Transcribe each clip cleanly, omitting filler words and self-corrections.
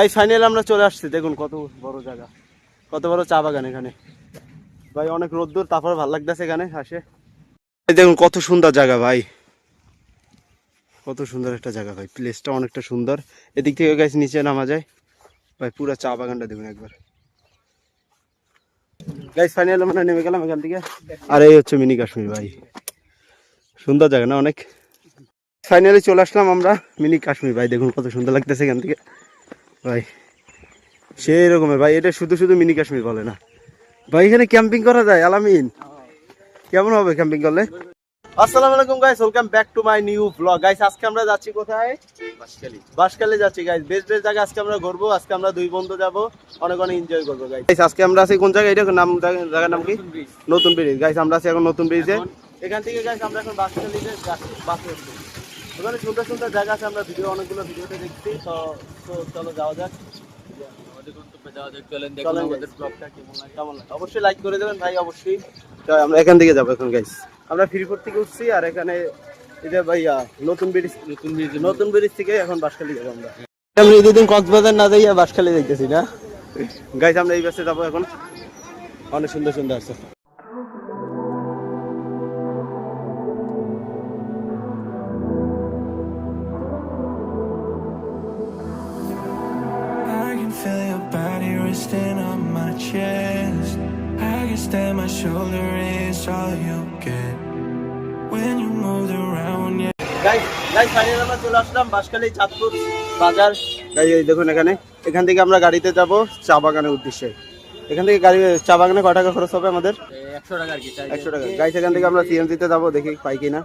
Guys finally আমরা চলে আসছি, দেখুন কত বড় জায়গা, কত বড় চা বাগান এখানে ভাই। অনেক রোদ্দুর, তারপর ভালো লাগতেছে এখানে আসে। দেখুন কত সুন্দর জায়গা ভাই, কত সুন্দর একটা জায়গা ভাই, প্লেসটা অনেকটা সুন্দর। এদিক থেকে গাইস নিচে নামা যায় ভাই, পুরো চা বাগানটা দেখুন একবার। গাইস ফাইনালি আমরা নেমে গেলাম এখান থেকে, আর এই হচ্ছে মিনি কাশ্মীর ভাই, সুন্দর জায়গা না অনেক। ফাইনালি চলে আসলাম আমরা মিনি কাশ্মীর ভাই, দেখুন কত সুন্দর লাগতেছে এখান থেকে ভাই, সেই রকমের ভাই। এটা শুধু শুধু মিনি কাশ্মীর বলে না ভাই, এখানে ক্যাম্পিং করা যায়। আলামিন, কেমন হবে ক্যাম্পিং করলে? আসসালামু আলাইকুম guys, welcome back to my new blog guys. আজকে আমরা যাচ্ছি কোথায়? বাঁশখালী যাচ্ছি গাইস। বেস্ট বেস্ট জায়গা আজকে আমরা ঘুরবো। আজকে আমরা দুই বন্ধু যাব, অনেক অনেক এনজয় করবো গাইস। আজকে আমরা আছি কোন জায়গায়, এটা নাম জায়গার নাম কি? নতুন ব্রিজ গাইস। আমরা আছি এখন নতুন ব্রিজে। এখান থেকে গাইস আমরা এখন বাঁশখালীতে যাচ্ছি, বাসে উঠছি। ওখানে সুন্দর সুন্দর জায়গা আছে, আমরা অনেকগুলো ভিডিওতে দেখছি। তো চলো যাওয়া যাক, অবশ্যই লাইক করে দেবেন ভাই, অবশ্যই। তো আমরা এখান থেকে যাবো এখন গাইস। আমরা ফ্রিপুর থেকে উঠছি, আর এখানে এটা ভাইয়া নতুন ব্রিজ থেকে এখন বাঁশখালী যাবো আমরা। আমরা এই দুদিন কক্সবাজার না যাইয়া বাঁশখালী যাইতেছি না গাইস, আমরা এই বাসে যাবো এখন। অনেক সুন্দর সুন্দর আছে। Feel your body resting on my chest. I guess that my shoulder is all you get when you move around. Guys finally আমরা চলে আসলাম বাঁশখালী চাঁদপুর বাজার গাইস। এই দেখুন এখান থেকে আমরা গাড়িতে যাব চা বাগানের উদ্দেশ্যে। এখান থেকে চা বাগানে কয় টাকা খরচ হবে আমাদের? 100 টাকা আর কি। 100 টাকা গাইস। এখান থেকে আমরা সিএনজিতে যাবো, দেখি পাই কিনা,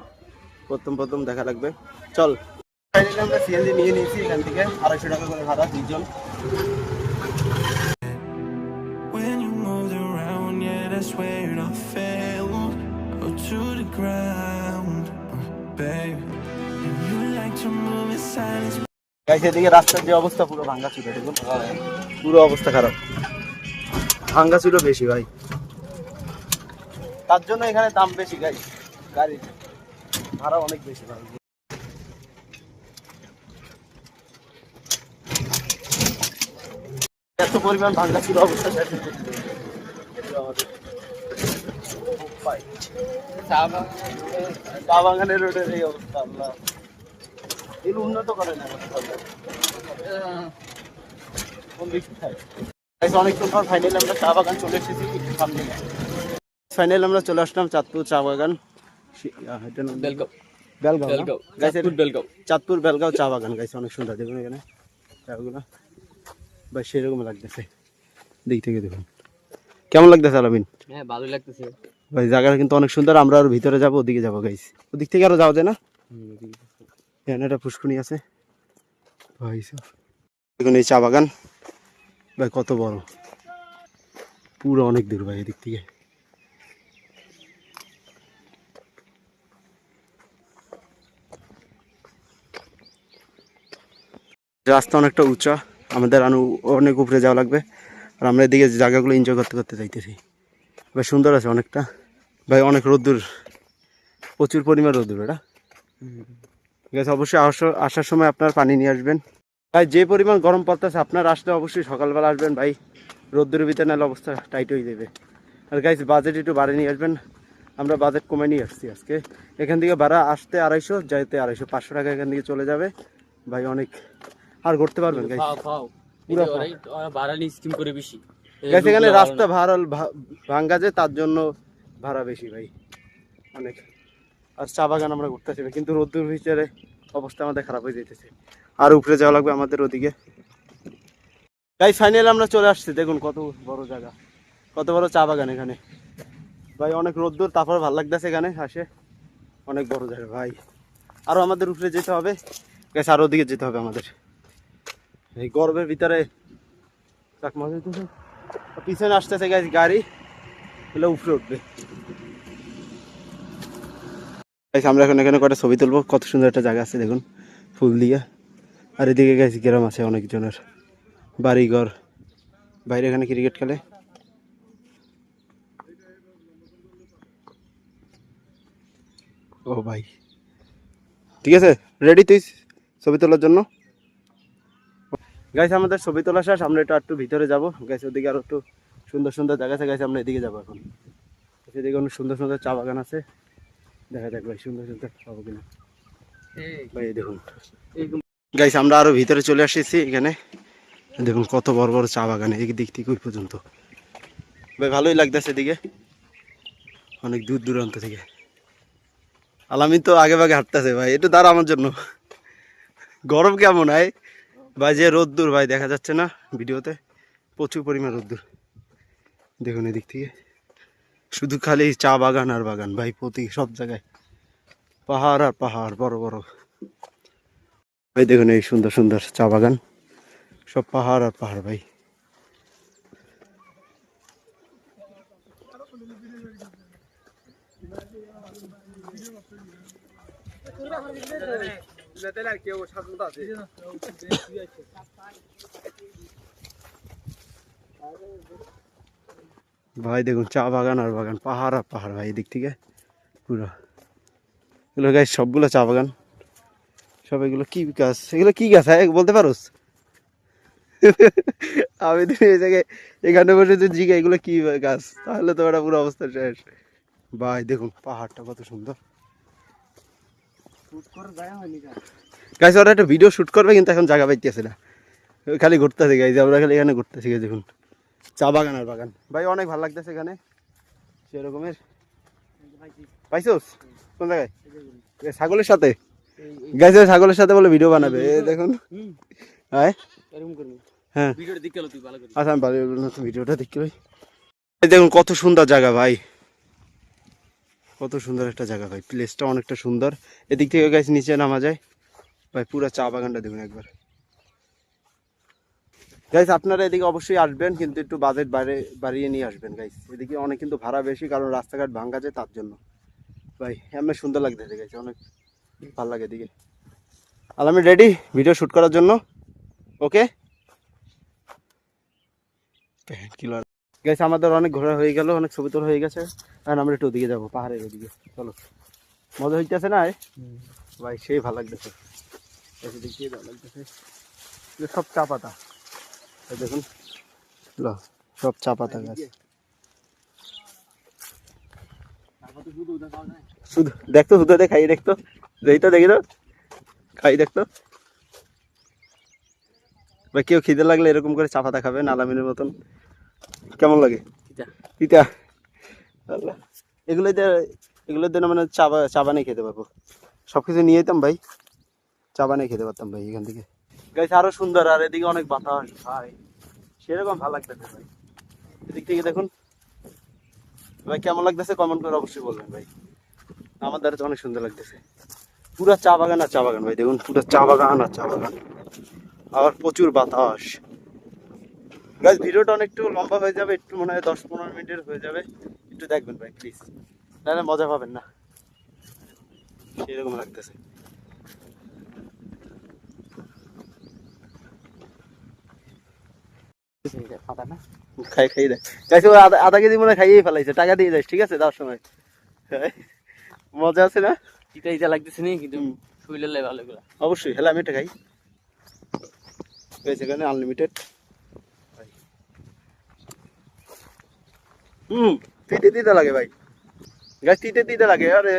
প্রথম দেখা লাগবে। চল ফাইনালি আমরা সিএনজি নিয়ে নিয়েছি, এখান থেকে 250 টাকা করে ভাড়া দুইজন। When you moved around, yeah, that's where I fell to the ground, babe. And you like to move in silence. Guys এদিকে রাস্তার যে অবস্থা, পুরো ভাঙাচুরা, দেখুন পুরো অবস্থা খারাপ, ভাঙাচুরা বেশি ভাই, তার জন্য এখানে দাম বেশি গাইস, গাড়ির ভাড়া অনেক বেশি ভাই। এত পরিমাণ ভাঙাচুরা অবস্থা, চা বাগানের রোডের এই অবস্থা, আল্লাহ এগুলো উন্নত করে না। অনেকক্ষণ পর ফাইনালি আমরা চা বাগান চলে এসেছি সামনে। ফাইনালি আমরা চলে আসলাম চাঁদপুর চা বাগান, চাঁদপুর বেলগাঁও চা বাগান গাইছে। অনেক সুন্দর, দেখুন এখানে চাগুলো ভাই, সেরকম লাগতেছে। দিক থেকে দেখুন কেমন লাগতেছে আলামিন? হ্যাঁ ভালোই লাগতেছে ভাই, জায়গাটা কিন্তু অনেক সুন্দর। আমরা আর ভিতরে যাবো, ওদিকে যাবো গাইস, ওদিক থেকে আরো যাওয়া যায় না? এখানে একটা পুষ্কুনি আছে ভাই। দেখুন এই চা বাগান ভাই কত বড়, পুরো অনেক দূর ভাই এদিক থেকে। রাস্তা অনেকটা উঁচা, আমাদের অনেক উপরে যাওয়া লাগবে। আর আমরা এদিকে জায়গাগুলো এনজয় করতে করতে যাইতেছি ভাই। সুন্দর আছে অনেকটা ভাই, অনেক রোদ্দুর, প্রচুর পরিমাণ রোদ্দুর এটা। ঠিক আছে, অবশ্যই আসার সময় আপনার পানি নিয়ে আসবেন ভাই। যে পরিমাণ গরম পড়তেছে, আপনার আসলে অবশ্যই সকালবেলা আসবেন ভাই, রোদ্দুরের ভিতরে নাহলে অবস্থা টাইট হয়ে যাবে। আর গাইস বাজেট একটু বাড়িয়ে নিয়ে আসবেন, আমরা বাজেট কমে নিয়ে আসছি আজকে। এখান থেকে ভাড়া আসতে 250, যাইতে 250, 500 টাকা এখান থেকে চলে যাবে ভাই। অনেক আর ঘুরতে পারবেন গাইস, এখানে রাস্তা ভাঙ্গা যে, তার জন্য ভাড়া বেশি ভাই অনেক। আর চা বাগান আমরা ঘুরতেছি কিন্তু রোদ্দুর ভিতরে অবস্থা আমাদের খারাপ হয়ে যেতেছে, আর উপরে যাওয়া লাগবে আমাদের ওদিকে গাইস। ফাইনালি আমরা চলে আসছি, দেখুন কত বড় জায়গা, কত বড় চা বাগান এখানে ভাই। অনেক রোদ্দুর, তারপর ভালো লাগতেছে এখানে আসে, অনেক বড় জায়গা ভাই। আরো আমাদের উপরে যেতে হবে গাইস, আর ওদিকে যেতে হবে আমাদের। এই গরমের ভিতরে পিছনে আসতেছে গাইস গাড়ি, এগুলো উপরে উঠবে। আমরা এখন এখানে কটা ছবি তুলবো, কত সুন্দর একটা জায়গা আছে দেখুন ফুল দিয়ে। আর এদিকে গাইস গ্রাম আছে অনেকজনের, বাড়িঘর, বাইরে এখানে ক্রিকেট খেলে। ও ভাই ঠিক আছে, রেডি তুই ছবি তোলার জন্য? গাইস আমাদের ছবি তোলা শেষ, আমরা একটু ভিতরে যাবো গাইস, ওদিকে আরো একটু সুন্দর সুন্দর জায়গা আছে গাইস, আমরা এদিকে যাবো এখন। এদিকে অনেক সুন্দর সুন্দর চা বাগান আছে, দেখা যাক ভাই সুন্দর সুন্দর পাবো কিনা। ভাই দেখুন গাইস আমরা আরো ভিতরে চলে আসছি, এখানে দেখুন কত বড় বড় চা বাগান এই দিক থেকে ওই পর্যন্ত। ভাই ভালোই লাগতেছে এদিকে, অনেক দূর দূরান্ত থেকে। আলামিন তো আগে ভাগে হাঁটতেছে ভাই, একটু দাঁড়া আমার জন্য। গরম কেমন হয় ভাই, যে রোদ্দুর ভাই দেখা যাচ্ছে না ভিডিওতে, প্রচুর পরিমাণ রোদ্দুর। দেখুন এদিক থেকে শুধু খালি চা বাগান আর বাগান ভাই, প্রতি সব জায়গায় পাহাড় আর পাহাড় বড় বড়। ভাই দেখুন এই সুন্দর সুন্দর চা বাগান, সব পাহাড় আর পাহাড় ভাই। ভাই দেখুন চা বাগান আর বাগান, পাহাড় আর পাহাড় ভাই এদিক থেকে পুরো। এগুলো গাছ সবগুলো চা বাগান, সব এগুলো কি গাছ, এগুলো কি গাছ হ্যাঁ বলতে পারোস? আমি তো এই জায়গায় এখানে বসে তো জিগা এগুলো কি গাছ, তাহলে তো ওটা পুরো অবস্থা শেষ। ভাই দেখুন পাহাড়টা কত সুন্দর। গাছ ওরা একটা ভিডিও শুট করবে কিন্তু এখন জায়গা পাইতেছে না, খালি ঘুরতেছে গাইজ, আমরা খালি এখানে ঘুরতেছি। দেখুন চা বাগান আর বাগান ভাই, অনেক ভালো লাগতেছে এখানে সেরকমের। পাইছোস কোন জায়গায়? ছাগলের সাথে গাইজ, ছাগলের সাথে বলে ভিডিও বানাবে দেখুন। হ্যাঁ হ্যাঁ আচ্ছা আমি ভালো ভিডিওটা দেখি ভাই। দেখুন কত সুন্দর জায়গা ভাই, কত সুন্দর একটা জায়গা ভাই, প্লেসটা অনেকটা সুন্দর। এদিক থেকে গাছ নিচে নামা যায় ভাই, পুরো চা বাগানটা দেখুন একবার। গাইস আপনারা এদিকে অবশ্যই আসবেন, কিন্তু একটু বাজেট বাড়িয়ে নিয়ে আসবেন গাইস, এদিকে অনেক কিন্তু ভাড়া বেশি, কারণ রাস্তাঘাট ভাঙ্গা যায় তার জন্য। ভাই এমনি সুন্দর লাগতেছে গাইস, অনেক ভালো লাগে এদিকে। আর আমি রেডি ভিডিও শ্যুট করার জন্য, ওকে গাইস। আমাদের অনেক ঘোরা হয়ে গেল, অনেক ছবি তোলা হয়ে গেছে, আর আমরা একটু ওদিকে যাবো পাহাড়ের ওদিকে। চলো, মজা হইতেছে না ভাই, সেই ভালো লাগতেছে, ভালো লাগতেছে। সব চা পাতা দেখুন, সব চা পাতা গাছ। শুধু দেখতো, শুধু খাই দেখতো, এইটা দেখি তো খাই দেখতো ভাই। কেউ খিদে লাগলে এরকম করে চা পাতা খাবেন আলামিনের মতন, কেমন লাগে? তিতা এগুলোর জন্য মানে চা বানিয়ে খেতে পারবো, সবকিছু নিয়ে যেতাম ভাই, চা বানিয়ে খেতে পারতাম ভাই এখান থেকে। গাছ আরো সুন্দর, আর এদিকে অনেক বাতাস ভাই, সেরকম ভালো লাগতেছে ভাই। এদিক থেকে দেখুন ভাই, কেমন লাগতেছে কমেন্ট করে অবশ্যই বলবেন ভাই। আমার দ্বারা তো অনেক সুন্দর লাগতেছে, পুরো চা বাগান আর চা বাগান ভাই, দেখুন পুরো চা বাগান আর চা বাগান, আবার প্রচুর বাতাস। গাছ ভিডিওটা অনেক একটু লম্বা হয়ে যাবে, একটু মনে হয় 10-15 মিনিটের হয়ে যাবে, একটু দেখবেন ভাই প্লিজ, নাহলে মজা পাবেন না, সেরকম লাগতেছে। খাই দেয় আধা কেজি মনে খাইয়েই ফেলাইছে, টাকা দিয়ে যাস ঠিক আছে দেওয়ার সময়। মজা আছে না? ইটা লাগতেছে না কিন্তু শরীরের ভালো এগুলো অবশ্যই। হ্যালো আমি এটা খাই, এখানে আনলিমিটেড। তিতে তিতে লাগে ভাই, গাছ তিতে তিতে লাগে। আরে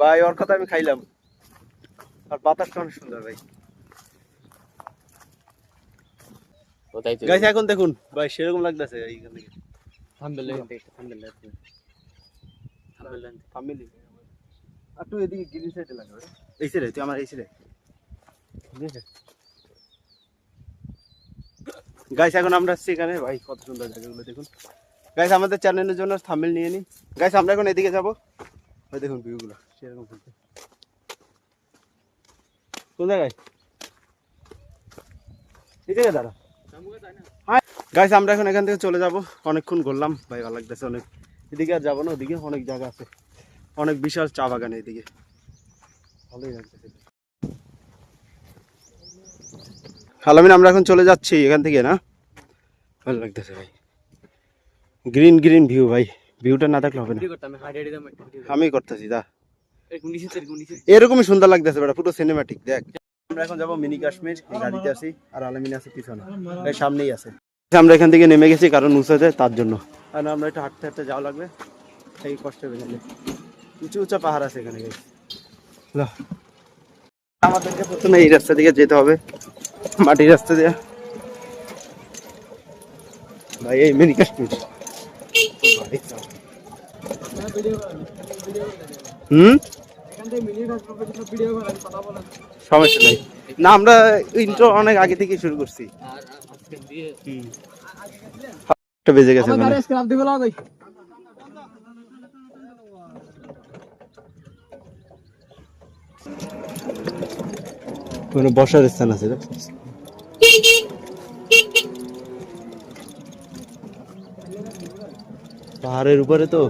ভাই ওর কথা আমি খাইলাম, আর বাতাসটা অনেক সুন্দর ভাই। গাছ এখন দেখুন ভাই সেরকম লাগতেছে এইখান থেকে। আর তুই এদিকে গ্রিন সাইডে লাগবে, এই সাইডে তুই আমার এই সাইডে। গাইস এখন আমরা আসছি এখানে ভাই, কত সুন্দর জায়গাগুলো দেখুন। গাইস আমাদের চ্যানেলের জন্য থাম্বনেল নিয়ে নিন। গাইস আমরা এখন এদিকে যাবো, ভাই দেখুন ভিউগুলো সেরকম ফুলতে। কোন জায়গায়? এই জায়গায় দাঁড়া। গাইস আমরা এখন এখান থেকে চলে যাব, অনেকক্ষণ ঘুরলাম ভাই, ভালো লাগতেছে অনেক। এদিকে আর যাবো না, ওদিকে অনেক জায়গা আছে, অনেক বিশাল চা বাগান এদিকে, ভালোই লাগতেছে। আলামিন আমরা এখন চলে যাচ্ছি এখান থেকে, না ভালো লাগতেছে ভাই, গ্রিন গ্রিন ভিউ ভাই, ভিউটা না থাকলে হবে না। আমি করতেছি দা, এরকমই সুন্দর লাগতেছে পুরো সিনেমাটিক দেখ। আমরা এখন যাবো মিনি কাশ্মীর, এই গাড়িতে আছি আর আলামিন আছে পিছনে, এই সামনেই আছে। আমরা এখান থেকে নেমে গেছি কারণ উঁচুতে, তার জন্য। কারণ আমরা একটু হাঁটতে হাঁটতে যাওয়া লাগবে, সেই কষ্ট হবে গেলে। উঁচু উঁচা পাহাড় আছে এখানে। আমাদেরকে প্রথমে এই রাস্তা দিকে যেতে হবে, মাটির রাস্তা দিয়ে। ভাই এই মিনি কাশ্মীর। সমস্যা নাই না, আমরা ইন্ট্রো অনেক আগে থেকে শুরু করছি। বেজে গেছে কোনো বসার স্থান আছে? পাহাড়ের উপরে তো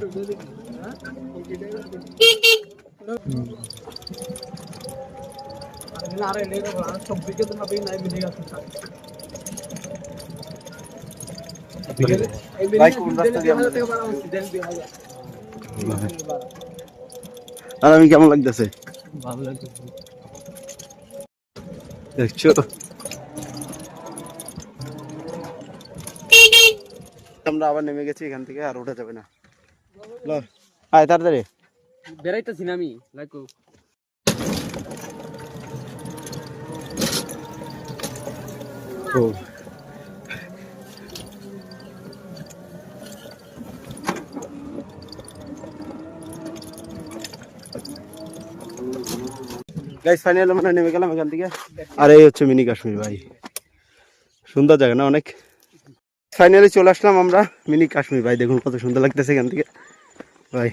আর আমি কেমন লাগতেছে? ভালো লাগতেছে। দেখছো আমরা আবার নেমে গেছি এখান থেকে, আর ওঠা যাবে না। আয় তাড়াতাড়ি, বেড়াইতেছি না আমি। লাইকো ও গাইস ফাইনালি আমরা নেমে গেলাম এখান থেকে। আর এই হচ্ছে মিনি কাশ্মীর ভাই, সুন্দর জায়গা না অনেক। ফাইনালি চলে আসলাম আমরা মিনি কাশ্মীর ভাই, দেখুন কত সুন্দর লাগতেছে এখান থেকে ভাই,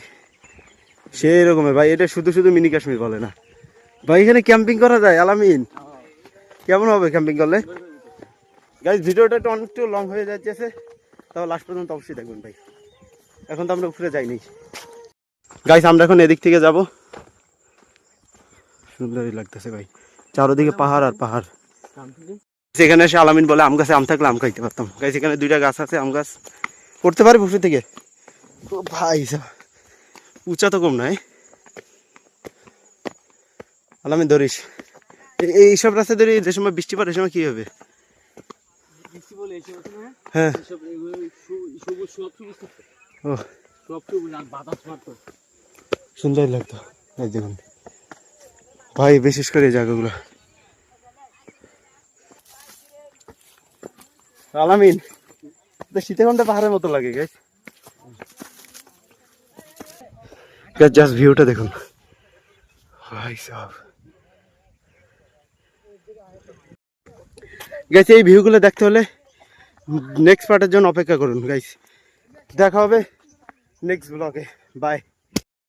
সেই রকমের ভাই। এটা শুধু শুধু মিনি কাশ্মীর বলে না ভাই, এখানে ক্যাম্পিং করা যায়। আলামিন কেমন হবে ক্যাম্পিং করলে? গাইস ভিডিওটা একটু অনেকটু লং হয়ে যাচ্ছে, তাও লাস্ট পর্যন্ত অবশ্যই দেখবেন ভাই। এখন তো আমরা উপরে যাইনি গাইস, আমরা এখন এদিক থেকে যাব। সুন্দরই লাগতেছে ভাই, চারোদিকে পাহাড় আর পাহাড়। সেখানে এসে আলামিন বলে আম গাছে আম থাকলে আম খাইতে পারতাম। গাইস এখানে 2টা গাছ আছে, আম গাছ। করতে পারি বসে থেকে ভাই, উঁচা তো কম নাই। আলামিন ধরিস, এইসব রাস্তা ধরে যে সময় বৃষ্টি পড়ে, এই সময় কি হবে? হ্যাঁ সুন্দর লাগতো দেখুন ভাই, বিশেষ করে এই জায়গাগুলো। আলামিন শীতকালটা পাহাড়ের মতো লাগে গাইস, জাস্ট ভিউটা দেখুন ভাই সাহেব। গাইস এই ভিউগুলো দেখতে হলে নেক্সট পার্টের জন্য অপেক্ষা করুন গাইস। দেখা হবে নেক্সট ব্লগে, বাই।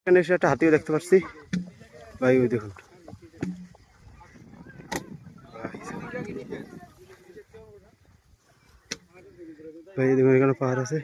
এখানে এসে একটা হাতিও দেখতে পাচ্ছি ভাই, ওই দেখুন ভাই, দেখুন এখানে পাহাড় আছে।